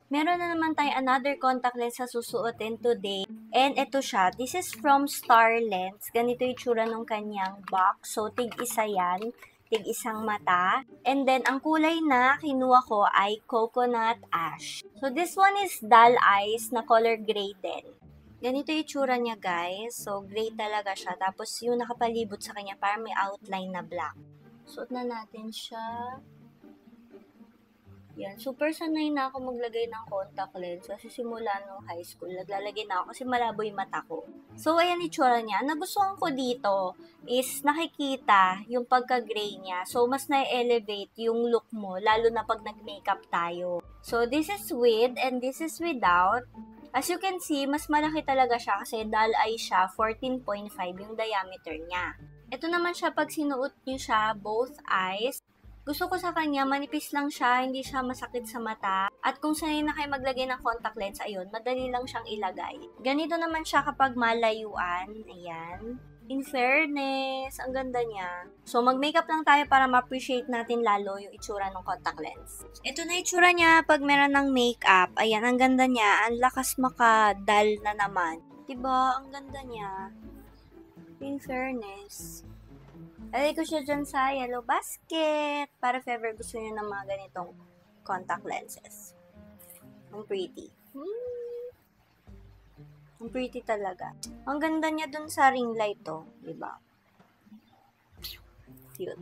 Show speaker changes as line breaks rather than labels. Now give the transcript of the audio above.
Meron na naman tayo another contact lens sa susuotin today. And ito siya. This is from Star Lens. Ganito yung tsura ng kanyang box. So, tig-isa yan. Tig-isang mata. And then, ang kulay na kinuha ko ay coconut ash. So, this one is dull eyes na color gray din. Ganito yung tsura niya, guys. So, gray talaga siya. Tapos, yung nakapalibot sa kanya, parang may outline na black. Suot na natin siya. Yan, super sanay na ako maglagay ng contact lens kasi simula nung high school, naglalagay na ako kasi malabo yung mata ko. So, ayan itsura niya. Ang nagustuhan ko dito is nakikita yung pagka-gray niya. So, mas na-elevate yung look mo, lalo na pag nag-makeup tayo. So, this is with and this is without. As you can see, mas malaki talaga siya kasi dull eye siya, 14.5 yung diameter niya. Ito naman siya pag sinuot niyo siya, both eyes. Gusto ko sa kanya, manipis lang siya, hindi siya masakit sa mata. At kung sanay na kayo maglagay ng contact lens, ayun, madali lang siyang ilagay. Ganito naman siya kapag malayuan. Ayan. In fairness, ang ganda niya. So, mag-makeup lang tayo para ma-appreciate natin lalo yung itsura ng contact lens. Ito na itsura niya pag meron ng makeup. Ayan, ang ganda niya. Ang lakas maka-dull na naman. Diba? Ang ganda niya. In fairness. Alay ko siya dyan sa yellow basket para if ever gusto nyo ng mga ganitong contact lenses. Ang pretty. Ang pretty talaga. Ang ganda niya dun sa ring light to, diba? Cute.